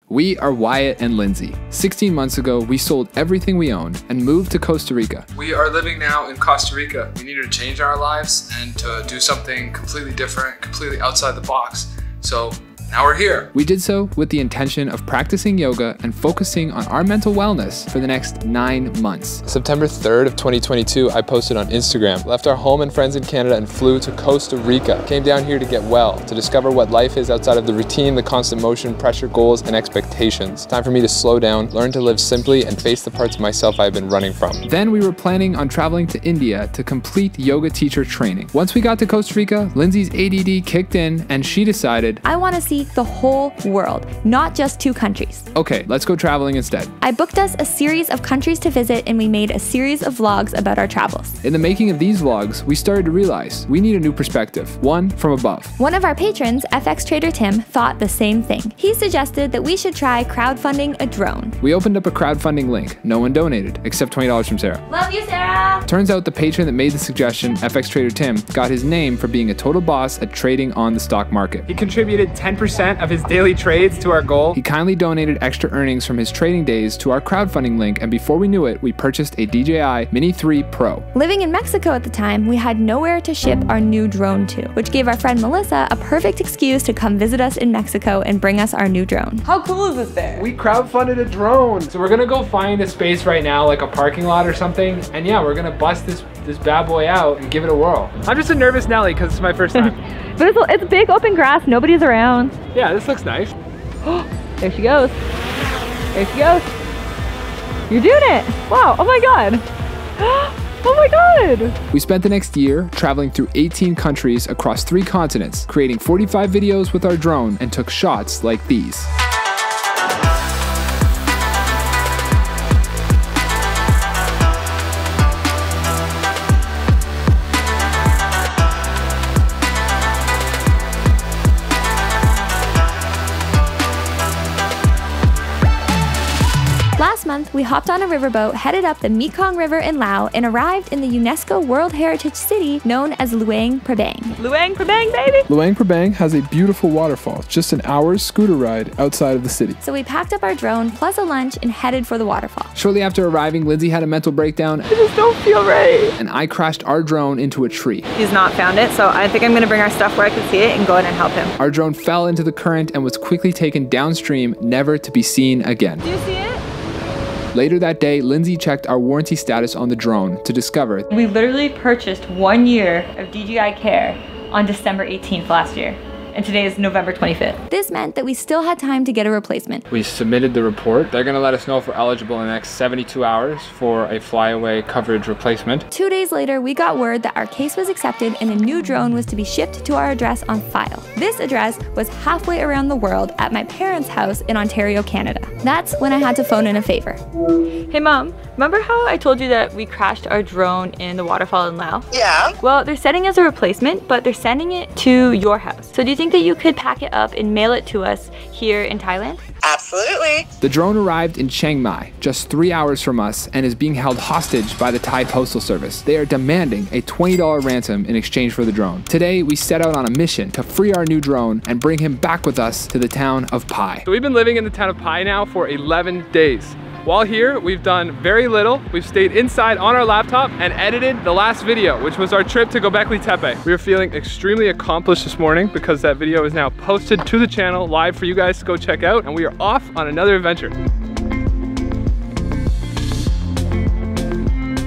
We are Wyatt and Lindsay. 16 months ago, we sold everything we owned and moved to Costa Rica. We are living now in Costa Rica. We needed to change our lives and to do something completely different, completely outside the box. So now we're here. We did so with the intention of practicing yoga and focusing on our mental wellness for the next 9 months. September 3rd of 2022, I posted on Instagram, left our home and friends in Canada and flew to Costa Rica. Came down here to get well, to discover what life is outside of the routine, the constant motion, pressure, goals, and expectations. Time for me to slow down, learn to live simply, and face the parts of myself I've been running from. Then we were planning on traveling to India to complete yoga teacher training. Once we got to Costa Rica, Lindsay's ADD kicked in and she decided, I want to see the whole world, not just 2 countries. Okay, let's go traveling instead. I booked us a series of countries to visit and we made a series of vlogs about our travels. In the making of these vlogs, we started to realize we need a new perspective, one from above. One of our patrons, FxTraderTim, thought the same thing. He suggested that we should try crowdfunding a drone. We opened up a crowdfunding link. No one donated, except $20 from Sarah. Love you, Sarah! Turns out the patron that made the suggestion, FxTraderTim, got his name for being a total boss at trading on the stock market. He contributed 10% of his daily trades to our goal. He kindly donated extra earnings from his trading days to our crowdfunding link, and before we knew it, we purchased a DJI Mini 3 Pro. Living in Mexico at the time, we had nowhere to ship our new drone to, which gave our friend Melissa a perfect excuse to come visit us in Mexico and bring us our new drone. How cool is this thing? We crowdfunded a drone. So we're gonna go find a space right now, like a parking lot or something. And yeah, we're gonna bust this bad boy out and give it a whirl. I'm just a nervous Nelly because it's my first time. But it's big open grass, nobody's around. Yeah, this looks nice. There she goes. There she goes. You're doing it. Wow, oh my God. Oh my God! We spent the next year traveling through 18 countries across 3 continents, creating 45 videos with our drone and took shots like these. Last month, we hopped on a riverboat, headed up the Mekong River in Laos, and arrived in the UNESCO World Heritage City known as Luang Prabang. Luang Prabang, baby! Luang Prabang has a beautiful waterfall, just an hour's scooter ride outside of the city. So we packed up our drone plus a lunch and headed for the waterfall. Shortly after arriving, Lindsay had a mental breakdown. I just don't feel right. And I crashed our drone into a tree. He's not found it, so I think I'm gonna bring our stuff where I can see it and go in and help him. Our drone fell into the current and was quickly taken downstream, never to be seen again. Do you see it? Later that day, Lindsay checked our warranty status on the drone to discover We literally purchased 1 year of DJI Care on December 18th last year. And today is November 25th. This meant that we still had time to get a replacement. We submitted the report. They're gonna let us know if we're eligible in the next 72 hours for a flyaway coverage replacement. 2 days later, we got word that our case was accepted and a new drone was to be shipped to our address on file. This address was halfway around the world at my parents' house in Ontario, Canada. That's when I had to phone in a favor. Hey Mom, remember how I told you that we crashed our drone in the waterfall in Laos? Yeah. Well, they're sending us a replacement, but they're sending it to your house. So do you think that you could pack it up and mail it to us here in Thailand? Absolutely. the drone arrived in Chiang Mai, just 3 hours from us, and is being held hostage by the Thai postal service. They are demanding a $20 ransom in exchange for the drone. Today, we set out on a mission to free our new drone and bring him back with us to the town of Pai. So we've been living in the town of Pai now for 11 days. While here, we've done very little. We've stayed inside on our laptop and edited the last video, which was our trip to Göbekli Tepe. We are feeling extremely accomplished this morning because that video is now posted to the channel live for you guys to go check out, and we are off on another adventure.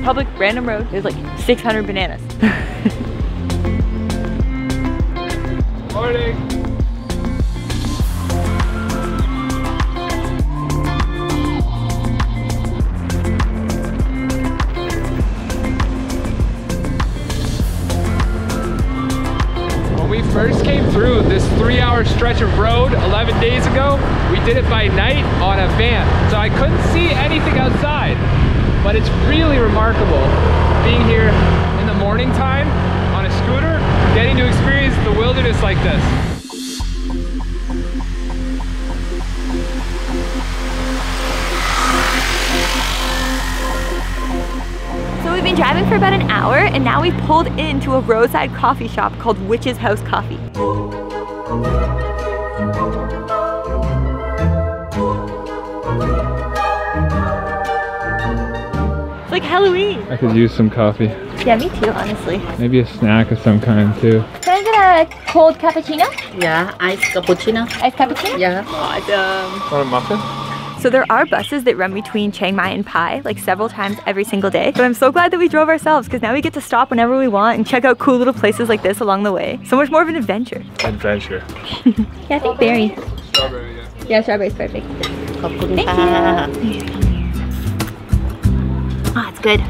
Public random road, there's like 600 bananas. Morning. When we first came through this 3-hour stretch of road 11 days ago, we did it by night on a van. So I couldn't see anything outside, but it's really remarkable being here in the morning time on a scooter, getting to experience the wilderness like this. So we've been driving for about an hour, and now we pulled into a roadside coffee shop called Witch's House Coffee. like Halloween. I could use some coffee. Yeah, me too, honestly. Maybe a snack of some kind too. Can I get a cold cappuccino? Yeah, iced cappuccino. Iced cappuccino? Yeah. Awesome. Want a muffin? So there are buses that run between Chiang Mai and Pai like several times every single day. But I'm so glad that we drove ourselves because now we get to stop whenever we want and check out cool little places like this along the way. So much more of an adventure. Adventure. Yeah, I think berry. Strawberry, yeah. Yeah, strawberry's perfect. Thank you. Ah, it's good.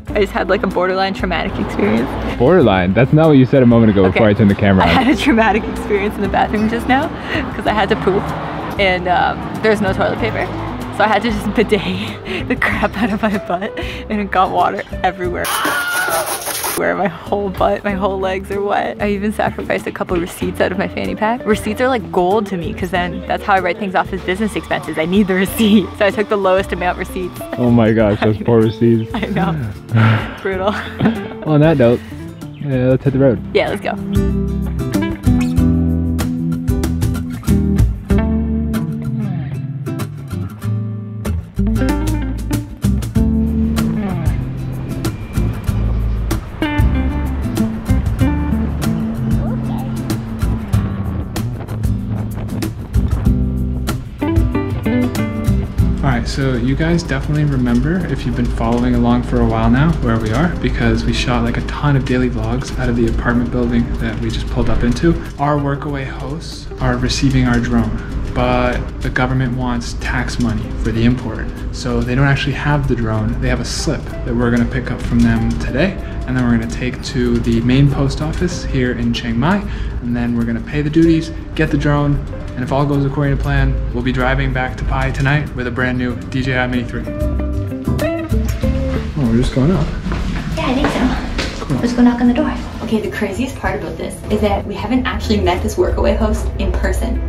I just had like a borderline traumatic experience. Borderline? That's not what you said a moment ago before I turned the camera on. I had a traumatic experience in the bathroom just now because I had to poop and there's no toilet paper. So I had to just bidet the crap out of my butt and it got water everywhere. Where my whole butt, my whole legs are wet. I even sacrificed a couple receipts out of my fanny pack. Receipts are like gold to me because then that's how I write things off as business expenses. I need the receipt. So I took the lowest amount receipts. Oh my gosh, those poor receipts. I know. Brutal. Well, on that note, let's hit the road. Yeah, let's go. So you guys definitely remember, if you've been following along for a while now, where we are, because we shot like a ton of daily vlogs out of the apartment building that we just pulled up into. Our workaway hosts are receiving our drone, but the government wants tax money for the import. So they don't actually have the drone. They have a slip that we're gonna pick up from them today, and then we're gonna take to the main post office here in Chiang Mai, and then we're gonna pay the duties, get the drone, and if all goes according to plan, we'll be driving back to Pai tonight with a brand new DJI Mini 3. Oh, we're just going up. Yeah, I think so. Cool. Let's go knock on the door. Okay, the craziest part about this is that we haven't actually met this workaway host in person.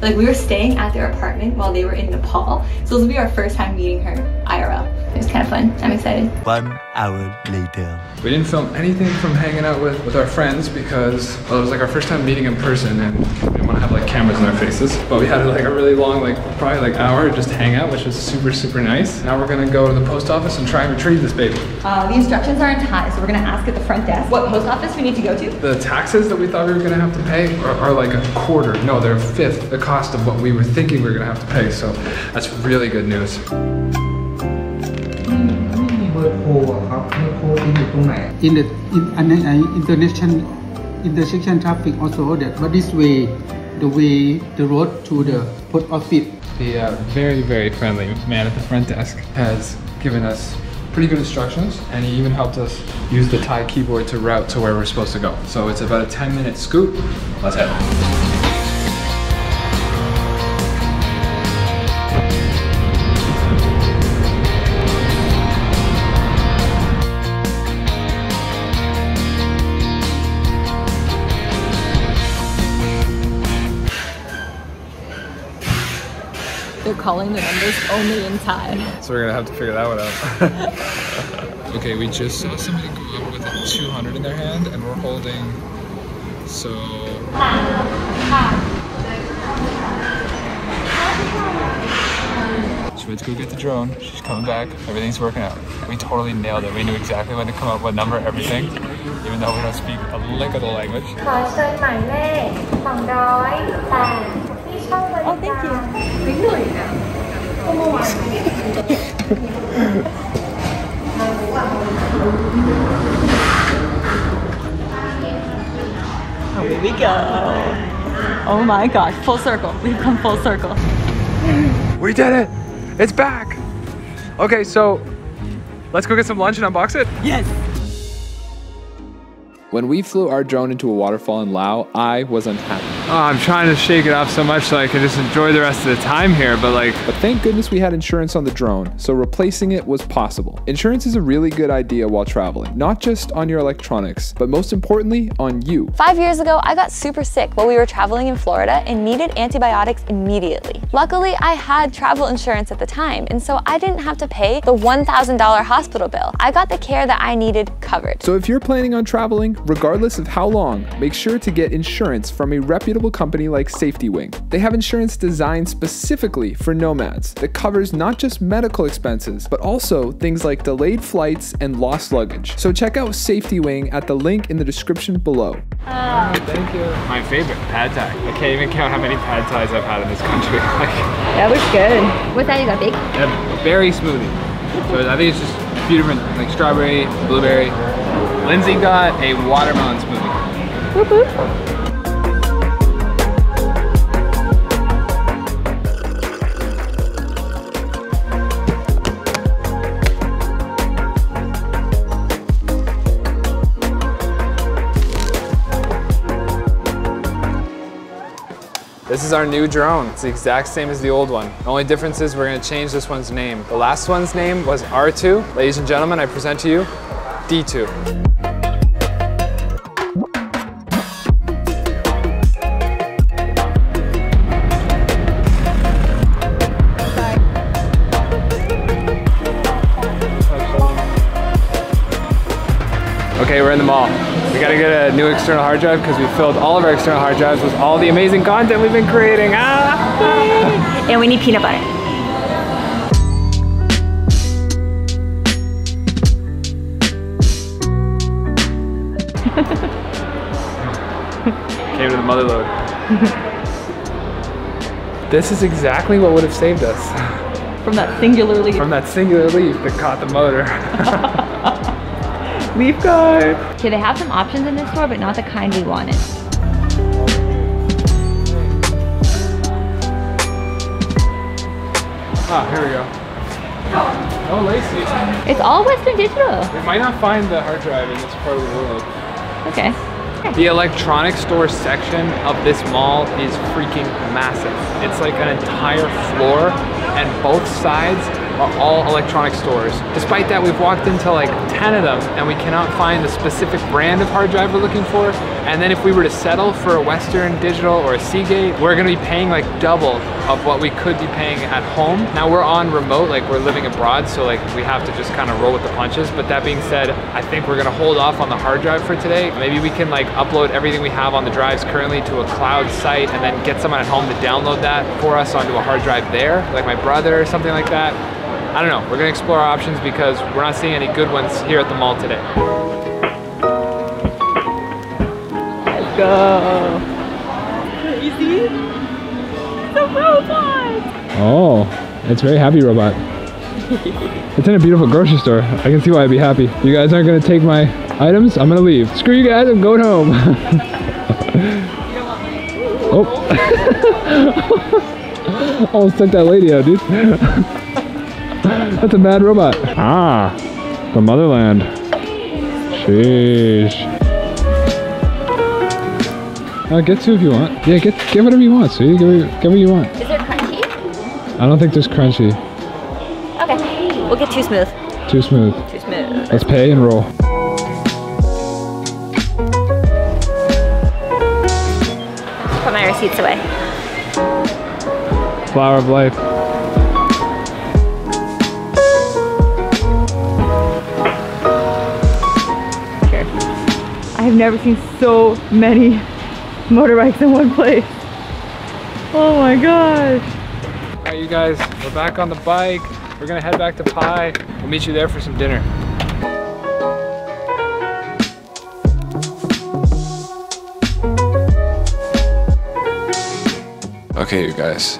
Like, we were staying at their apartment while they were in Nepal, so this will be our first time meeting her IRL. It was kind of fun. I'm excited. 1 hour later. We didn't film anything from hanging out with our friends because, well, it was like our first time meeting in person and we didn't want to have like cameras in our faces. But we had like a really long, like probably like hour just hang out, which was super, super nice. Now we're gonna go to the post office and try and retrieve this baby. The instructions are in Thai, so we're gonna ask at the front desk what post office we need to go to. The taxes that we thought we were gonna have to pay are like a quarter. No, they're a fifth the cost of what we were thinking we were gonna have to pay. So that's really good news. In the intersection traffic also that, but this way, the road to the post office. The very, very friendly man at the front desk has given us pretty good instructions, and he even helped us use the Thai keyboard to route to where we're supposed to go. So it's about a 10-minute scoot. Let's head. They're calling the numbers only in Thai. So we're gonna have to figure that one out. Okay, we just saw somebody go up with a 200 in their hand and we're holding, so... She went to go get the drone, she's coming back, everything's working out. We totally nailed it. We knew exactly when to come up, what number, everything, even though we don't speak a lick of the language. Oh, thank you. Oh, here we go. Oh my gosh, full circle. We've come full circle. We did it! It's back! Okay, so let's go get some lunch and unbox it? Yes! When we flew our drone into a waterfall in Laos, I was unhappy. Oh, I'm trying to shake it off so much so I can just enjoy the rest of the time here, but thank goodness we had insurance on the drone, so replacing it was possible. Insurance is a really good idea while traveling, not just on your electronics, but most importantly, on you. 5 years ago, I got super sick while we were traveling in Florida and needed antibiotics immediately. Luckily, I had travel insurance at the time, and so I didn't have to pay the $1,000 hospital bill. I got the care that I needed covered. So if you're planning on traveling, regardless of how long, make sure to get insurance from a reputable reputable company like Safety Wing. They have insurance designed specifically for nomads that covers not just medical expenses, but also things like delayed flights and lost luggage. So check out Safety Wing at the link in the description below. Thank you. My favorite, pad thai. I can't even count how many pad thais I've had in this country. That looks good. What's that you got, big? A berry smoothie. So I think it's just a few different, like strawberry, blueberry. Lindsay got a watermelon smoothie. Whoop whoop. This is our new drone. It's the exact same as the old one. The only difference is we're gonna change this one's name. The last one's name was R2. Ladies and gentlemen, I present to you D2. Okay, we're in the mall. We gotta get a new external hard drive because we filled all of our external hard drives with all the amazing content we've been creating. And we need peanut butter. Came to the mother load. This is exactly what would have saved us. From that singular leaf. From that singular leaf that caught the motor. Leaf guard. Okay, they have some options in this store, but not the kind we wanted. Ah, here we go. Oh, Lacey. It's all Western Digital. We might not find the hard drive in this part of the world. Okay. The electronics store section of this mall is freaking massive. It's like an entire floor, and both sides are all electronic stores. Despite that, we've walked into like 10 of them and we cannot find the specific brand of hard drive we're looking for. And then if we were to settle for a Western Digital or a Seagate, we're gonna be paying like double of what we could be paying at home. Now we're on remote, like we're living abroad, so like we have to just kind of roll with the punches. But that being said, I think we're gonna hold off on the hard drive for today. Maybe we can like upload everything we have on the drives currently to a cloud site and then get someone at home to download that for us onto a hard drive there, like my brother or something like that. I don't know, we're gonna explore our options because we're not seeing any good ones here at the mall today. Let's go. Crazy. It's a robot. Oh, it's a very happy robot. It's in a beautiful grocery store. I can see why I'd be happy. You guys aren't gonna take my items, I'm gonna leave. Screw you guys, I'm going home. Oh. Almost took that lady out, dude. That's a mad robot. Ah, the motherland. Sheesh. Get two if you want. Yeah, get whatever you want, sweetie. Get what you want. Is there crunchy? I don't think there's crunchy. Okay. We'll get too smooth. Too smooth. Too smooth. Let's pay and roll. Put my receipts away. Flower of life. I've never seen so many motorbikes in one place. Oh my gosh. All right, you guys, we're back on the bike. We're gonna head back to Pai. We'll meet you there for some dinner. Okay, you guys,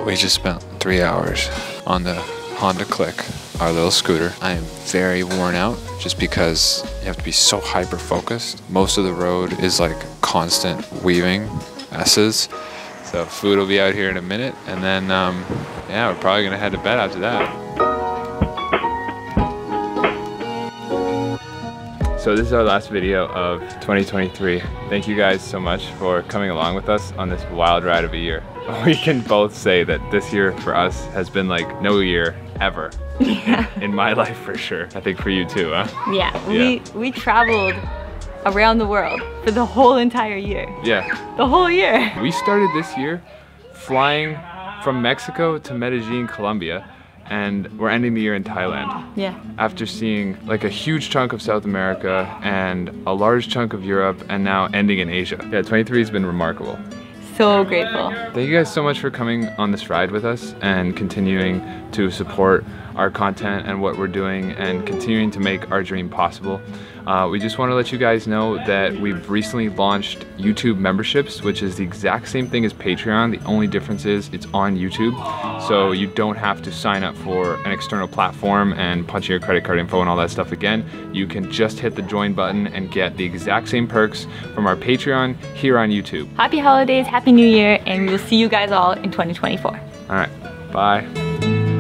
we just spent 3 hours on the Honda Click, our little scooter. I am very worn out just because you have to be so hyper focused. Most of the road is like constant weaving S's. So food will be out here in a minute, and then yeah, we're probably gonna head to bed after that. So this is our last video of 2023. Thank you guys so much for coming along with us on this wild ride of a year. We can both say that this year for us has been like no year ever. Yeah. In my life for sure. I think for you too, huh? Yeah, we traveled around the world for the whole entire year. Yeah. The whole year. We started this year flying from Mexico to Medellin, Colombia, and we're ending the year in Thailand. Yeah. After seeing like a huge chunk of South America and a large chunk of Europe, and now ending in Asia. Yeah, 23 has been remarkable. So grateful. Thank you guys so much for coming on this ride with us and continuing to support our content and what we're doing and continuing to make our dream possible. We just want to let you guys know that we've recently launched YouTube memberships, which is the exact same thing as Patreon. The only difference is it's on YouTube, so you don't have to sign up for an external platform and punch in your credit card info and all that stuff again. You can just hit the join button and get the exact same perks from our Patreon here on YouTube. Happy holidays, Happy New Year, and we'll see you guys all in 2024. All right, bye.